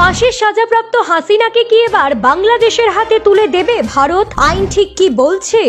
ফাঁসির সাজাপ্রাপ্ত হাসিনাকে কি এবার বাংলাদেশের হাতে তুলে দেবে ভারত? আইন ঠিক কি বলছে?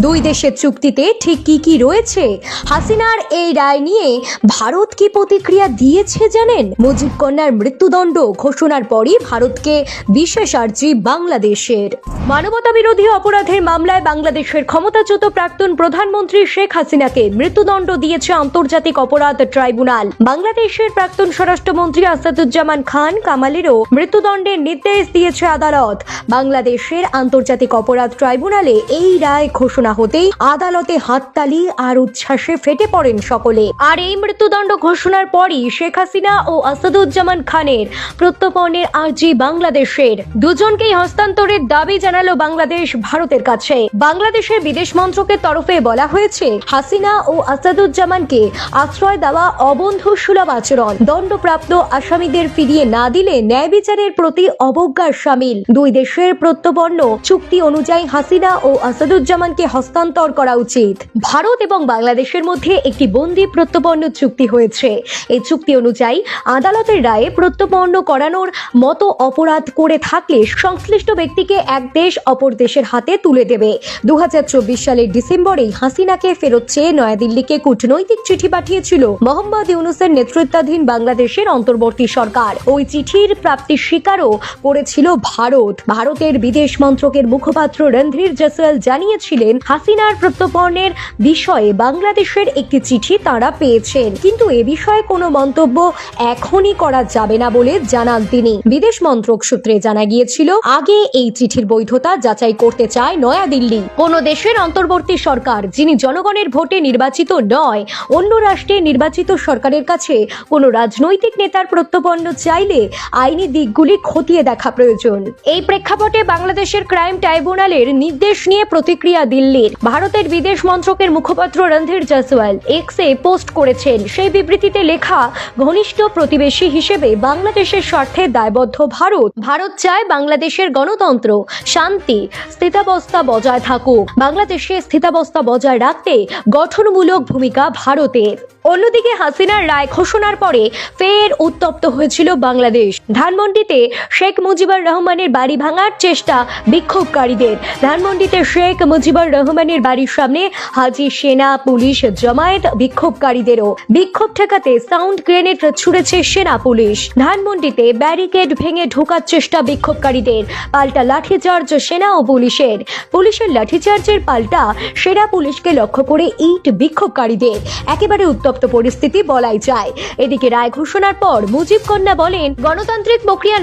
দুই দেশের চুক্তিতে ঠিক কি কি রয়েছে? হাসিনার এই রায় নিয়ে ভারত কি প্রতিক্রিয়া দিয়েছে জানেন? মুজিব কন্যার মৃত্যুদণ্ড ঘোষণার পরই ভারতকে বিশেষ আর্জি বাংলাদেশের। মানবতা বিরোধী অপরাধের মামলায় বাংলাদেশের ক্ষমতাচ্যুত প্রাক্তন প্রধানমন্ত্রী শেখ হাসিনাকে মৃত্যুদণ্ড দিয়েছে আন্তর্জাতিক অপরাধ ট্রাইব্যুনাল। বাংলাদেশের প্রাক্তন স্বরাষ্ট্রমন্ত্রী আসাদুজ্জামান খান কামালেরও মৃত্যুদণ্ডের নির্দেশ দিয়েছে আদালত। বাংলাদেশের আন্তর্জাতিক অপরাধ ট্রাইব্যুনালে এই রায় ঘোষণা হতেই আদালতে হাততালি আর উচ্ছ্বাসে ফেটে পড়েন সকলে। আর এই মৃত্যুদণ্ড ঘোষণার পরই শেখ হাসিনা ও আসাদুজ্জামান খানের প্রত্যর্পণের আর্জি বাংলাদেশের। দুজনকেই হস্তান্তরের দাবি জানালো বাংলাদেশ ভারতের কাছে। বাংলাদেশের বিদেশ মন্ত্রকের তরফে বলা হয়েছে, হাসিনা ও আসাদুজ্জামানকে আশ্রয় দেওয়া অবন্ধুসুলভ আচরণ, দণ্ডপ্রাপ্ত আসামিদের ফিরিয়ে না দিলে ন্যায় বিচারের প্রতি অবজ্ঞার শামিল। দুই দেশের প্রত্যর্পণ চুক্তি অনুযায়ী হাসিনা ও আসাদুজ্জামানকে হস্তান্তর করা উচিত। ভারত এবং বাংলাদেশের মধ্যে একটি বন্দি প্রত্যর্পণ চুক্তি হয়েছে। এই চুক্তি অনুযায়ী আদালতের রায়ে প্রত্যর্পণ করানোর মতো অপরাধ করে থাকলে সংশ্লিষ্ট ব্যক্তিকে এক দেশ অপর দেশের হাতে তুলে দেবে। 2024 সালের ডিসেম্বরেই হাসিনাকে ফেরত চেয়ে নয়াদিল্লিকে কূটনৈতিক চিঠি পাঠিয়েছিল মোহাম্মদ ইউনূসের নেতৃত্বাধীন বাংলাদেশের অন্তর্বর্তী সরকার। ওই চিঠির প্রাপ্তি স্বীকারও করেছিল ভারত। ভারতের বিদেশ মন্ত্রকের মুখপাত্র রণধীর জয়সওয়াল জানিয়েছিলেন, হাসিনার প্রত্যর্পণের বিষয়ে বাংলাদেশের একটি চিঠি তাঁরা পেয়েছেন, কিন্তু এ বিষয়ে কোনো মন্তব্য এখনই করা যাবে না বলে জানান তিনি। বিদেশ মন্ত্রক সূত্রে জানা গিয়েছিল, আগে এই চিঠির বৈধতা যাচাই করতে চায় নয়াদিল্লি। কোন দেশের অন্তর্বর্তী সরকার যিনি জনগণের ভোটে নির্বাচিত নয়, অন্য রাষ্ট্রে নির্বাচিত সরকারের কাছে কোনো রাজনৈতিক নেতার প্রত্যর্পণ চাইলে আইনি দিকগুলি খতিয়ে দেখা প্রয়োজন। এই প্রেক্ষাপটে বাংলাদেশের ক্রাইম ট্রাইব্যুনালের নির্দেশ নিয়ে প্রতিক্রিয়া দিল্লির। ভারতের বিদেশ মন্ত্রকের মুখপাত্র রণধীর জয়সওয়াল এক্সে পোস্ট করেছেন। সেই বিবৃতিতে লেখা, ঘনিষ্ঠ প্রতিবেশী হিসেবে বাংলাদেশের স্বার্থে দায়বদ্ধ ভারত। ভারত চায় বাংলাদেশের গণতন্ত্র, শান্তি, স্থিতাবস্থা বজায় থাকুক। বাংলাদেশে স্থিতাবস্থা বজায় রাখতে গঠনমূলক ভূমিকা ভারতের। অন্যদিকে হাসিনার রায় ঘোষণার পরে ফের উত্তপ্ত হয়েছিল বাংলাদেশ। ধানমন্ডিতে শেখ মুজিবুর রহমানের বাড়ি ভাঙার চেষ্টা বিক্ষোভকারীদের। ধানমন্ডিতে শেখ মুজিবুর রহমানের বাড়ির সামনে হাজির সেনা, পুলিশ, জামায়াত বিক্ষোভকারীদেরও। বিক্ষোভ ঠেকাতে সাউন্ড গ্রেনেড ছুড়েছে সেনা পুলিশ। ধানমন্ডিতে ব্যারিকেড ভেঙে ঢোকার চেষ্টা বিক্ষোভকারীদের। পাল্টা লাঠিচার্জ সেনা ও পুলিশের। পুলিশের লাঠিচার্জের পাল্টা সেনা পুলিশকে লক্ষ্য করে ইট বিক্ষোভকারীদের। একেবারে উত্তপ্ত পরিস্থিতি বলাই যায়। এদিকে রায় ঘোষণার পর মুজিব কন্যা বলেন, গণতান্ত্রিক প্রক্রিয়া